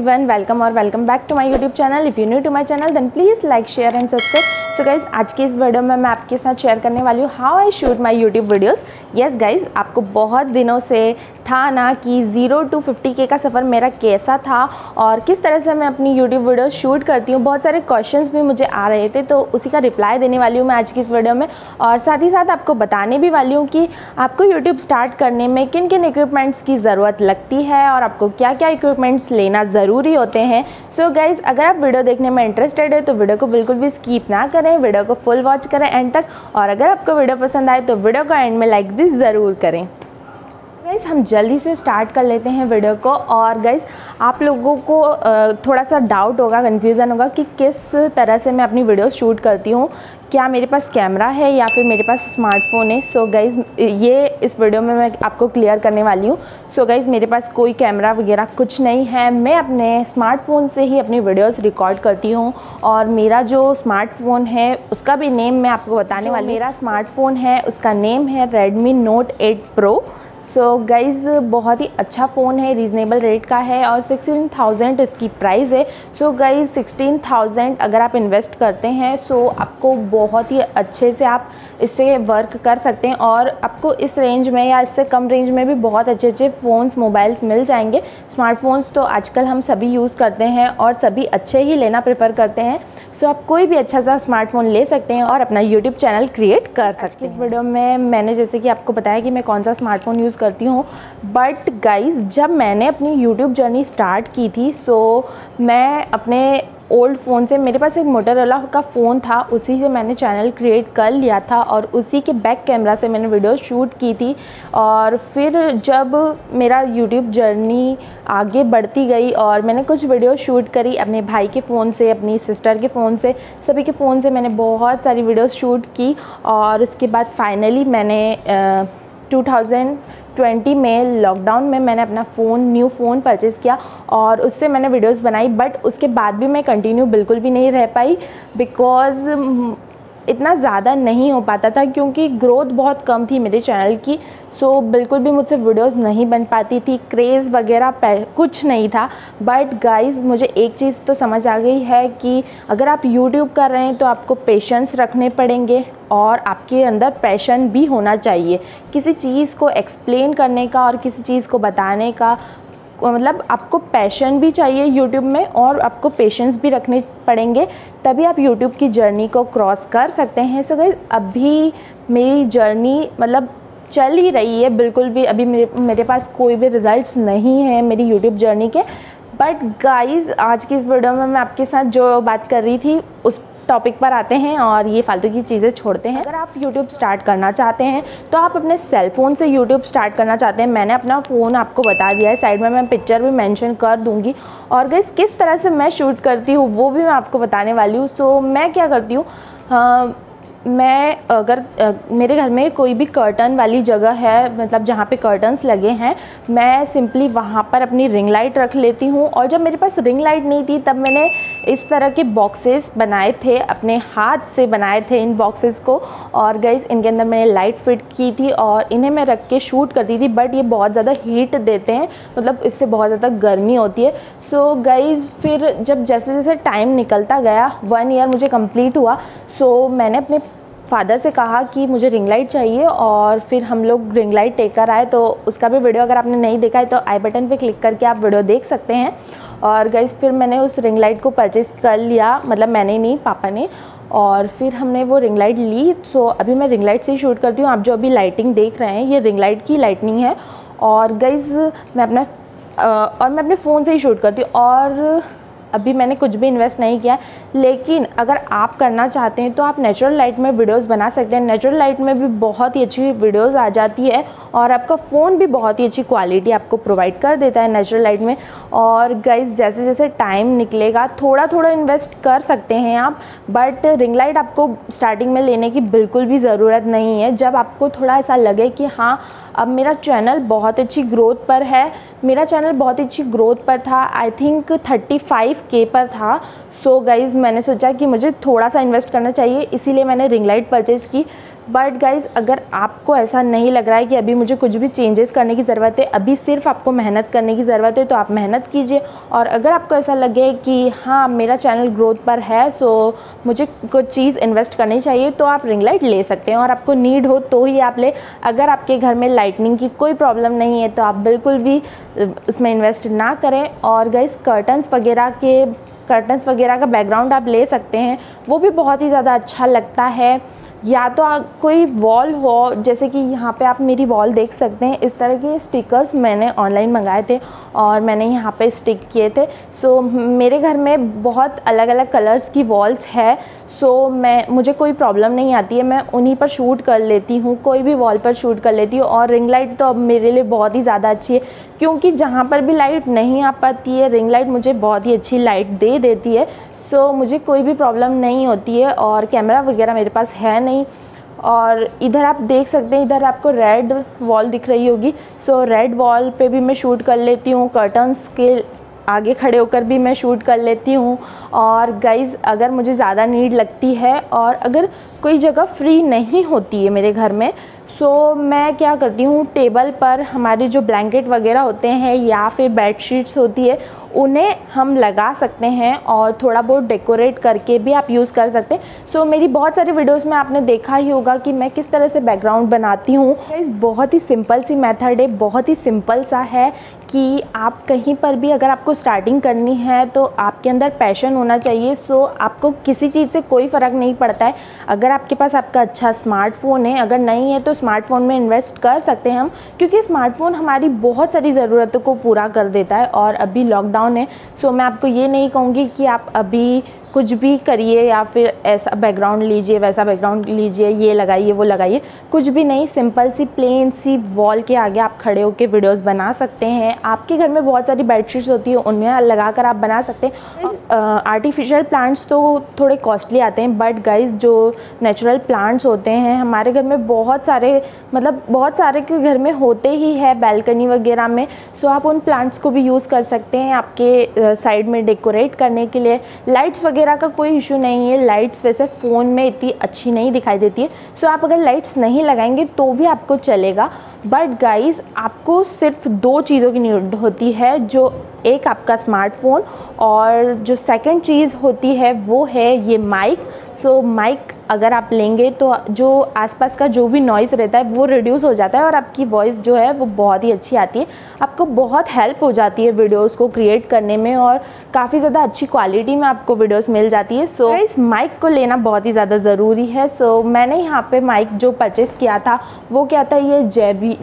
Everyone, welcome back to my YouTube channel. If you new to my channel then please like share and subscribe. So guys, आज की इस video में मैं आपके साथ share करने वाली हूँ how I shoot my YouTube videos. Yes guys, आपको बहुत दिनों से था ना कि 0 to 50K का सफ़र मेरा कैसा था और किस तरह से मैं अपनी यूट्यूब वीडियो शूट करती हूँ। बहुत सारे क्वेश्चंस भी मुझे आ रहे थे, तो उसी का रिप्लाई देने वाली हूँ मैं आज की इस वीडियो में। और साथ ही साथ आपको बताने भी वाली हूँ कि आपको यूट्यूब स्टार्ट करने में किन किन इक्विपमेंट्स की ज़रूरत लगती है और आपको क्या क्या इक्विपमेंट्स लेना ज़रूरी होते हैं। सो गाइज़, अगर आप वीडियो देखने में इंटरेस्टेड है तो वीडियो को बिल्कुल भी स्किप ना करें, वीडियो को फुल वॉच करें एंड तक। और अगर आपको वीडियो पसंद आए तो वीडियो को एंड में लाइक भी ज़रूर करें। गाइज़, हम जल्दी से स्टार्ट कर लेते हैं वीडियो को। और गाइज़, आप लोगों को थोड़ा सा डाउट होगा, कन्फ्यूज़न होगा कि किस तरह से मैं अपनी वीडियो शूट करती हूँ, क्या मेरे पास कैमरा है या फिर मेरे पास स्मार्टफ़ोन है। सो गाइज़, ये इस वीडियो में मैं आपको क्लियर करने वाली हूँ। सो गाइज़, मेरे पास कोई कैमरा वगैरह कुछ नहीं है, मैं अपने स्मार्टफ़ोन से ही अपनी वीडियोस रिकॉर्ड करती हूँ। और मेरा जो स्मार्टफ़ोन है उसका भी नेम मैं आपको बताने वाली हूँ। मेरा स्मार्टफ़ोन है उसका नेम है Redmi Note 8 Pro। So guys, बहुत ही अच्छा फ़ोन है, रीज़नेबल रेट का है और 16,000 इसकी प्राइस है। सो गाइज़, 16,000 अगर आप इन्वेस्ट करते हैं सो आपको बहुत ही अच्छे से आप इससे वर्क कर सकते हैं। और आपको इस रेंज में या इससे कम रेंज में भी बहुत अच्छे अच्छे फ़ोन्स, मोबाइल्स मिल जाएंगे। स्मार्टफोन्स तो आजकल हम सभी यूज़ करते हैं और सभी अच्छे ही लेना प्रेफर करते हैं। सो आप कोई भी अच्छा सा स्मार्टफ़ोन ले सकते हैं और अपना यूट्यूब चैनल क्रिएट कर सकते हैं। इस वीडियो में मैंने जैसे कि आपको बताया कि मैं कौन सा स्मार्टफ़ोन यूज़ करती हूँ, बट गाइज़, जब मैंने अपनी यूट्यूब जर्नी स्टार्ट की थी सो मैं अपने ओल्ड फ़ोन से, मेरे पास एक मोटोरोला का फ़ोन था, उसी से मैंने चैनल क्रिएट कर लिया था और उसी के बैक कैमरा से मैंने वीडियो शूट की थी। और फिर जब मेरा यूट्यूब जर्नी आगे बढ़ती गई और मैंने कुछ वीडियो शूट करी अपने भाई के फ़ोन से, अपनी सिस्टर के फ़ोन से, सभी के फ़ोन से मैंने बहुत सारी वीडियो शूट की। और उसके बाद फाइनली मैंने 2020 में लॉकडाउन में मैंने अपना न्यू फ़ोन परचेज़ किया और उससे मैंने वीडियोस बनाई। बट उसके बाद भी मैं कंटिन्यू बिल्कुल भी नहीं रह पाई, बिकॉज़ इतना ज़्यादा नहीं हो पाता था क्योंकि ग्रोथ बहुत कम थी मेरे चैनल की। सो बिल्कुल भी मुझसे वीडियोस नहीं बन पाती थी, क्रेज़ वगैरह कुछ नहीं था। बट गाइज़, मुझे एक चीज़ तो समझ आ गई है कि अगर आप यूट्यूब कर रहे हैं तो आपको पेशेंस रखने पड़ेंगे और आपके अंदर पैशन भी होना चाहिए किसी चीज़ को एक्सप्लेन करने का और किसी चीज़ को बताने का। मतलब आपको पैशन भी चाहिए यूट्यूब में और आपको पेशेंस भी रखने पड़ेंगे, तभी आप यूट्यूब की जर्नी को क्रॉस कर सकते हैं। सो गाइस, अभी मेरी जर्नी मतलब चल ही रही है, बिल्कुल भी अभी मेरे पास कोई भी रिज़ल्ट्स नहीं है मेरी यूट्यूब जर्नी के। बट गाइज़, आज की इस वीडियो में मैं आपके साथ जो बात कर रही थी उस टॉपिक पर आते हैं और ये फालतू की चीज़ें छोड़ते हैं। अगर आप YouTube स्टार्ट करना चाहते हैं तो आप अपने सेल फ़ोन से YouTube स्टार्ट करना चाहते हैं, मैंने अपना फ़ोन आपको बता दिया है, साइड में मैं पिक्चर भी मेंशन कर दूँगी। और गाइस, किस तरह से मैं शूट करती हूँ वो भी मैं आपको बताने वाली हूँ। सो मैं क्या करती हूँ, मैं अगर मेरे घर में कोई भी कर्टन वाली जगह है, मतलब जहाँ पे कर्टन्स लगे हैं, मैं सिंपली वहाँ पर अपनी रिंग लाइट रख लेती हूँ। और जब मेरे पास रिंग लाइट नहीं थी तब मैंने इस तरह के बॉक्सेस बनाए थे, अपने हाथ से बनाए थे इन बॉक्सेस को। और गाइज़, इनके अंदर मैंने लाइट फिट की थी और इन्हें मैं रख के शूट करती थी। बट ये बहुत ज़्यादा हीट देते हैं, मतलब इससे बहुत ज़्यादा गर्मी होती है। सो गाइज़, फिर जब जैसे जैसे टाइम निकलता गया, 1 ईयर मुझे कंप्लीट हुआ, सो मैंने अपने फादर से कहा कि मुझे रिंग लाइट चाहिए और फिर हम लोग रिंग लाइट लेकर आए। तो उसका भी वीडियो अगर आपने नहीं देखा है तो आई बटन पे क्लिक करके आप वीडियो देख सकते हैं। और गाइज़, फिर मैंने उस रिंग लाइट को परचेज़ कर लिया, मतलब मैंने नहीं, पापा ने। और फिर हमने वो रिंग लाइट ली। सो अभी मैं रिंग लाइट से ही शूट करती हूँ। आप जो अभी लाइटिंग देख रहे हैं ये रिंग लाइट की लाइटनिंग है। और गाइज़, मैं अपने फ़ोन से ही शूट करती हूँ और अभी मैंने कुछ भी इन्वेस्ट नहीं किया। लेकिन अगर आप करना चाहते हैं तो आप नेचुरल लाइट में वीडियोस बना सकते हैं। नेचुरल लाइट में भी बहुत ही अच्छी वीडियोस आ जाती है और आपका फ़ोन भी बहुत ही अच्छी क्वालिटी आपको प्रोवाइड कर देता है नेचुरल लाइट में। और गाइज़, जैसे जैसे टाइम निकलेगा थोड़ा थोड़ा इन्वेस्ट कर सकते हैं आप, बट रिंग लाइट आपको स्टार्टिंग में लेने की बिल्कुल भी ज़रूरत नहीं है। जब आपको थोड़ा ऐसा लगे कि हाँ, अब मेरा चैनल बहुत अच्छी ग्रोथ पर है, मेरा चैनल बहुत अच्छी ग्रोथ पर था, आई थिंक 35K पर था। सो गाइज़, मैंने सोचा कि मुझे थोड़ा सा इन्वेस्ट करना चाहिए, इसीलिए मैंने रिंग लाइट परचेज़ की। बट गाइज़ अगर आपको ऐसा नहीं लग रहा है कि अभी मुझे कुछ भी चेंजेस करने की ज़रूरत है, अभी सिर्फ आपको मेहनत करने की ज़रूरत है, तो आप मेहनत कीजिए। और अगर आपको ऐसा लगे कि हाँ मेरा चैनल ग्रोथ पर है, सो मुझे कुछ चीज़ इन्वेस्ट करनी चाहिए, तो आप रिंग लाइट ले सकते हैं। और आपको नीड हो तो ही आप ले। अगर आपके घर में लाइटनिंग की कोई प्रॉब्लम नहीं है तो आप बिल्कुल भी उसमें इन्वेस्ट ना करें। और गाइस कर्टन्स वगैरह का बैकग्राउंड आप ले सकते हैं, वो भी बहुत ही ज़्यादा अच्छा लगता है। या तो कोई वॉल हो, जैसे कि यहाँ पे आप मेरी वॉल देख सकते हैं, इस तरह के स्टिकर्स मैंने ऑनलाइन मंगाए थे और मैंने यहाँ पे स्टिक किए थे। सो मेरे घर में बहुत अलग अलग कलर्स की वॉल्स है, सो मुझे कोई प्रॉब्लम नहीं आती है, मैं उन्हीं पर शूट कर लेती हूँ, कोई भी वॉल पर शूट कर लेती हूँ। और रिंग लाइट तो अब मेरे लिए बहुत ही ज़्यादा अच्छी है, क्योंकि जहाँ पर भी लाइट नहीं आ पाती है, रिंग लाइट मुझे बहुत ही अच्छी लाइट दे देती है। सो मुझे कोई भी प्रॉब्लम नहीं होती है। और कैमरा वगैरह मेरे पास है नहीं। और इधर आप देख सकते हैं, इधर आपको रेड वॉल दिख रही होगी, सो रेड वॉल पे भी मैं शूट कर लेती हूँ। कर्टन्स के आगे खड़े होकर भी मैं शूट कर लेती हूँ। और गाइज़ अगर मुझे ज़्यादा नीड लगती है और अगर कोई जगह फ्री नहीं होती है मेरे घर में, सो मैं क्या करती हूँ, टेबल पर हमारे जो ब्लैंकेट वगैरह होते हैं या फिर बेडशीट्स होती है, उन्हें हम लगा सकते हैं और थोड़ा बहुत डेकोरेट करके भी आप यूज़ कर सकते हैं। सो मेरी बहुत सारी वीडियोस में आपने देखा ही होगा कि मैं किस तरह से बैकग्राउंड बनाती हूँ। गाइस बहुत ही सिंपल सी मेथड है, बहुत ही सिंपल सा है कि आप कहीं पर भी अगर आपको स्टार्टिंग करनी है तो आपके अंदर पैशन होना चाहिए। सो आपको किसी चीज़ से कोई फ़र्क नहीं पड़ता है। अगर आपके पास आपका अच्छा स्मार्टफ़ोन है, अगर नहीं है तो स्मार्टफ़ोन में इन्वेस्ट कर सकते हैं हम, क्योंकि स्मार्टफ़ोन हमारी बहुत सारी ज़रूरतों को पूरा कर देता है। और अभी लॉकडाउन है, सो मैं आपको ये नहीं कहूँगी कि आप अभी कुछ भी करिए या फिर ऐसा बैकग्राउंड लीजिए, वैसा बैकग्राउंड लीजिए, ये लगाइए, वो लगाइए, कुछ भी नहीं। सिंपल सी प्लेन सी वॉल के आगे आप खड़े होकर वीडियोस बना सकते हैं। आपके घर में बहुत सारी बेडशीट्स होती है, उनमें लगाकर आप बना सकते हैं। आर्टिफिशियल प्लांट्स तो थोड़े कॉस्टली आते हैं, बट गाइज जो नेचुरल प्लांट्स होते हैं हमारे घर में बहुत सारे के घर में होते ही है बैल्कनी वगैरह में। सो आप उन प्लांट्स को भी यूज़ कर सकते हैं आपके साइड में डेकोरेट करने के लिए। लाइट्स वगैरह का कोई इशू नहीं है, लाइट्स वैसे फ़ोन में इतनी अच्छी नहीं दिखाई देती है, सो आप अगर लाइट्स नहीं लगाएंगे तो भी आपको चलेगा। बट गाइज़ आपको सिर्फ 2 चीज़ों की नीड होती है, जो एक आपका स्मार्टफ़ोन और जो सेकंड चीज़ होती है वो है ये माइक। सो माइक अगर आप लेंगे तो जो आसपास का जो भी नॉइज़ रहता है वो रिड्यूस हो जाता है और आपकी वॉइस जो है वो बहुत ही अच्छी आती है। आपको बहुत हेल्प हो जाती है वीडियोस को क्रिएट करने में और काफ़ी ज़्यादा अच्छी क्वालिटी में आपको वीडियोस मिल जाती है। सो इस माइक को लेना बहुत ही ज़्यादा ज़रूरी है। सो मैंने यहाँ पे माइक जो परचेज़ किया था वो क्या था, ये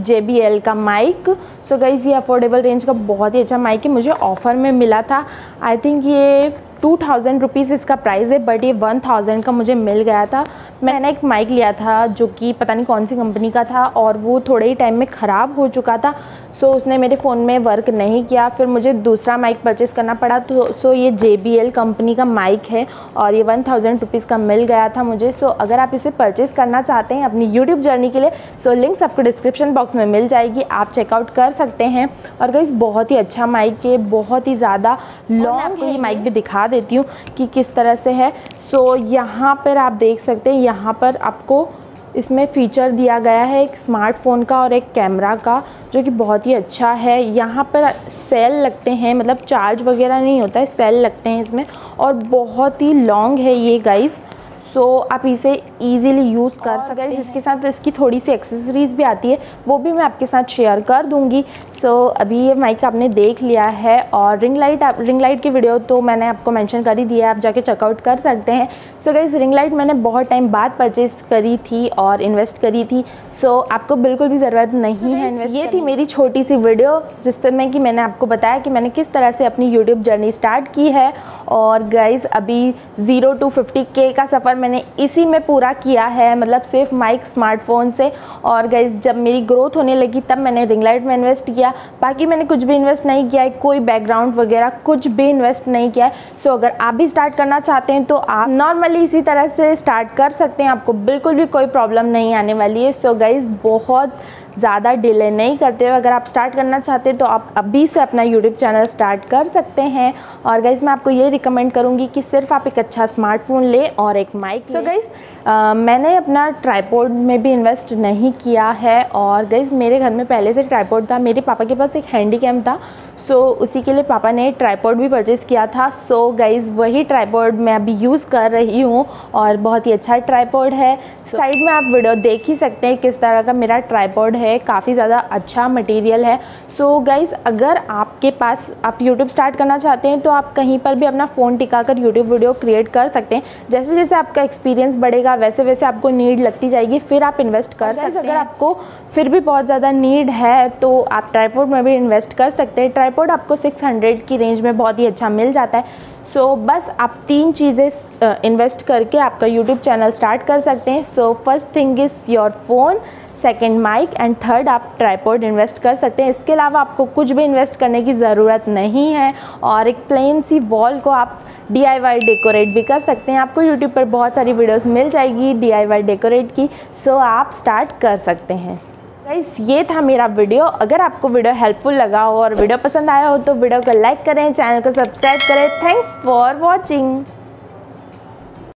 JBL का माइक। सो गाइस ये अफोर्डेबल रेंज का बहुत ही अच्छा माइक है, मुझे ऑफ़र में मिला था। आई थिंक ये 2000 रुपीज़ इसका प्राइस है, बट ये 1000 का मुझे मिल गया था। मैंने एक माइक लिया था जो कि पता नहीं कौन सी कंपनी का था और वो थोड़े ही टाइम में ख़राब हो चुका था। सो उसने मेरे फ़ोन में वर्क नहीं किया, फिर मुझे दूसरा माइक परचेज़ करना पड़ा। तो सो ये JBL कंपनी का माइक है और ये 1000 रुपीज़ का मिल गया था मुझे। सो अगर आप इसे परचेज़ करना चाहते हैं अपनी YouTube जर्नी के लिए, सो लिंक्स आपको डिस्क्रिप्शन बॉक्स में मिल जाएगी, आप चेकआउट कर सकते हैं। और गाइस बहुत ही अच्छा माइक है, बहुत ही ज़्यादा लॉन्ग है। ये माइक भी दिखा देती हूँ कि किस तरह से है। सो यहाँ पर आप देख सकते हैं, यहाँ पर आपको इसमें फ़ीचर दिया गया है एक स्मार्टफ़ोन का और एक कैमरा का, जो कि बहुत ही अच्छा है। यहाँ पर सेल लगते हैं, मतलब चार्ज वगैरह नहीं होता है, सेल लगते हैं इसमें और बहुत ही लॉन्ग है ये गाइस। सो आप इसे इजीली यूज़ कर सकते हैं। इसके साथ इसकी थोड़ी सी एक्सेसरीज़ भी आती है, वो भी मैं आपके साथ शेयर कर दूँगी। सो अभी ये माइक आपने देख लिया है और रिंग लाइट की वीडियो तो मैंने आपको मेंशन कर ही दिया है, आप जाके चेकआउट कर सकते हैं। सो गाइस रिंग लाइट मैंने बहुत टाइम बाद परचेज़ करी थी और इन्वेस्ट करी थी, सो आपको बिल्कुल भी ज़रूरत नहीं है इन्वेस्ट। ये थी मेरी छोटी सी वीडियो जिसमें कि मैंने आपको बताया कि मैंने किस तरह से अपनी YouTube जर्नी स्टार्ट की है। और गाइस अभी 0 to 50K का सफ़र मैंने इसी में पूरा किया है, मतलब सिर्फ माइक स्मार्टफ़ोन से। और गाइस जब मेरी ग्रोथ होने लगी तब मैंने रिंग लाइट में इन्वेस्ट किया, बाकी मैंने कुछ भी इन्वेस्ट नहीं किया है, कोई बैकग्राउंड वगैरह कुछ भी इन्वेस्ट नहीं किया है। सो अगर आप भी स्टार्ट करना चाहते हैं तो आप नॉर्मली इसी तरह से स्टार्ट कर सकते हैं, आपको बिल्कुल भी कोई प्रॉब्लम नहीं आने वाली है। सो गाइस बहुत ज़्यादा डिले नहीं करते हुए अगर आप स्टार्ट करना चाहते हैं तो आप अभी से अपना YouTube चैनल स्टार्ट कर सकते हैं। और गाइज़ मैं आपको ये रिकमेंड करूँगी कि सिर्फ आप एक अच्छा स्मार्टफोन लें और एक माइक। तो गाइज़ मैंने अपना ट्राइपॉड में भी इन्वेस्ट नहीं किया है, और गाइज़ मेरे घर में पहले से ट्राइपॉड था। मेरे पापा के पास एक हैंडीकैम था, सो उसी के लिए पापा ने ट्राइपॉड भी परचेज़ किया था। सो गाइज़ वही ट्राइपॉड मैं अभी यूज़ कर रही हूँ और बहुत ही अच्छा ट्राइपॉड है। साइड में आप वीडियो देख ही सकते हैं किस तरह का मेरा ट्राइपॉड है, काफ़ी ज़्यादा अच्छा मटेरियल है। सो गाइज़ अगर आपके पास आप YouTube स्टार्ट करना चाहते हैं तो आप कहीं पर भी अपना फ़ोन टिकाकर YouTube वीडियो क्रिएट कर सकते हैं। जैसे जैसे आपका एक्सपीरियंस बढ़ेगा वैसे वैसे आपको नीड लगती जाएगी, फिर आप इन्वेस्ट कर सकते हैं। अगर आपको फिर भी बहुत ज़्यादा नीड है तो आप ट्राइपॉड में भी इन्वेस्ट कर सकते हैं। ट्राइपॉड आपको 600 की रेंज में बहुत ही अच्छा मिल जाता है। सो बस आप 3 चीज़ें इन्वेस्ट करके आपका YouTube चैनल स्टार्ट कर सकते हैं। So first thing is your phone, second mic and third आप ट्राइपॉड इन्वेस्ट कर सकते हैं। इसके अलावा आपको कुछ भी इन्वेस्ट करने की ज़रूरत नहीं है, और एक प्लेन सी वॉल को आप DIY डेकोरेट भी कर सकते हैं। आपको YouTube पर बहुत सारी वीडियोस मिल जाएगी DIY डेकोरेट की, सो आप स्टार्ट कर सकते हैं। गाइस ये था मेरा वीडियो। अगर आपको वीडियो हेल्पफुल लगा हो और वीडियो पसंद आया हो तो वीडियो को लाइक करें, चैनल को सब्सक्राइब करें। Thanks for watching.